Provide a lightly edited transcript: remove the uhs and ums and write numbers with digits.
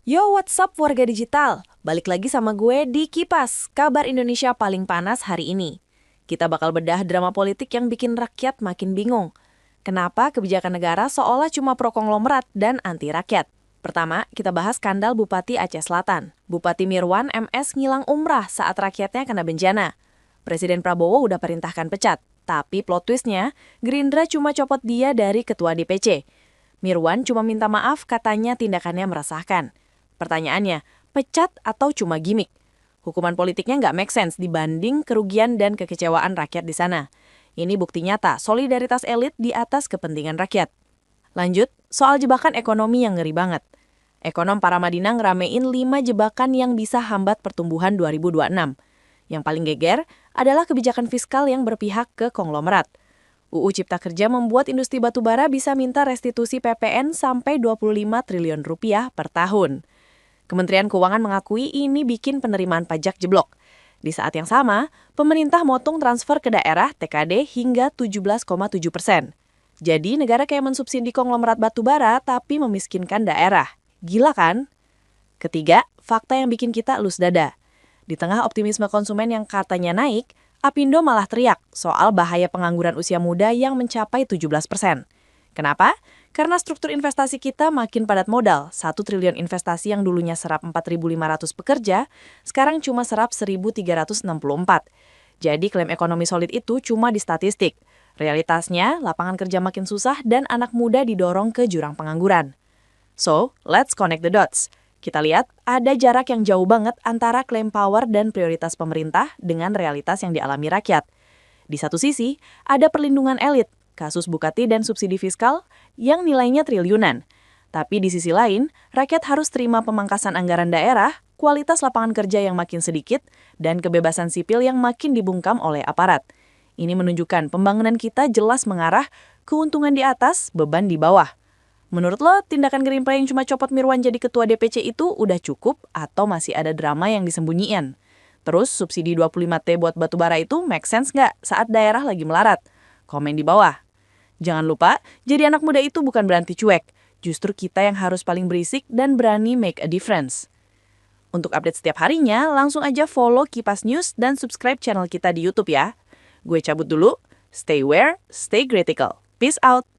Yo, what's up warga digital? Balik lagi sama gue di Kipas, kabar Indonesia paling panas hari ini. Kita bakal bedah drama politik yang bikin rakyat makin bingung. Kenapa kebijakan negara seolah cuma pro konglomerat dan anti rakyat? Pertama, kita bahas skandal Bupati Aceh Selatan. Bupati Mirwan MS ngilang umrah saat rakyatnya kena bencana. Presiden Prabowo udah perintahkan pecat, tapi plot twistnya, Gerindra cuma copot dia dari ketua DPC. Mirwan cuma minta maaf katanya tindakannya meresahkan. Pertanyaannya, pecat atau cuma gimmick? Hukuman politiknya nggak make sense dibanding kerugian dan kekecewaan rakyat di sana. Ini bukti nyata solidaritas elit di atas kepentingan rakyat. Lanjut, soal jebakan ekonomi yang ngeri banget. Ekonom Paramadina ngeramein 5 jebakan yang bisa hambat pertumbuhan 2026. Yang paling geger adalah kebijakan fiskal yang berpihak ke konglomerat. UU Cipta Kerja membuat industri batubara bisa minta restitusi PPN sampai 25 triliun rupiah per tahun. Kementerian Keuangan mengakui ini bikin penerimaan pajak jeblok. Di saat yang sama, pemerintah motong transfer ke daerah TKD hingga 17,7%. Jadi negara kayak mensubsidi konglomerat batubara tapi memiskinkan daerah. Gila kan? Ketiga, fakta yang bikin kita elus dada. Di tengah optimisme konsumen yang katanya naik, Apindo malah teriak soal bahaya pengangguran usia muda yang mencapai 17%. Kenapa? Karena struktur investasi kita makin padat modal. 1 triliun investasi yang dulunya serap 4.500 pekerja, sekarang cuma serap 1.364. Jadi klaim ekonomi solid itu cuma di statistik. Realitasnya, lapangan kerja makin susah dan anak muda didorong ke jurang pengangguran. So, let's connect the dots. Kita lihat ada jarak yang jauh banget antara klaim power dan prioritas pemerintah dengan realitas yang dialami rakyat. Di satu sisi, ada perlindungan elit, kasus Bupati dan subsidi fiskal yang nilainya triliunan. Tapi di sisi lain, rakyat harus terima pemangkasan anggaran daerah, kualitas lapangan kerja yang makin sedikit, dan kebebasan sipil yang makin dibungkam oleh aparat. Ini menunjukkan pembangunan kita jelas mengarah keuntungan di atas, beban di bawah. Menurut lo, tindakan Gerindra yang cuma copot Mirwan jadi ketua DPC itu udah cukup atau masih ada drama yang disembunyiin? Terus, subsidi 25T buat batubara itu make sense nggak saat daerah lagi melarat? Komen di bawah. Jangan lupa, jadi anak muda itu bukan berarti cuek. Justru kita yang harus paling berisik dan berani make a difference. Untuk update setiap harinya, langsung aja follow Kipas News dan subscribe channel kita di YouTube ya. Gue cabut dulu. Stay aware, stay critical. Peace out.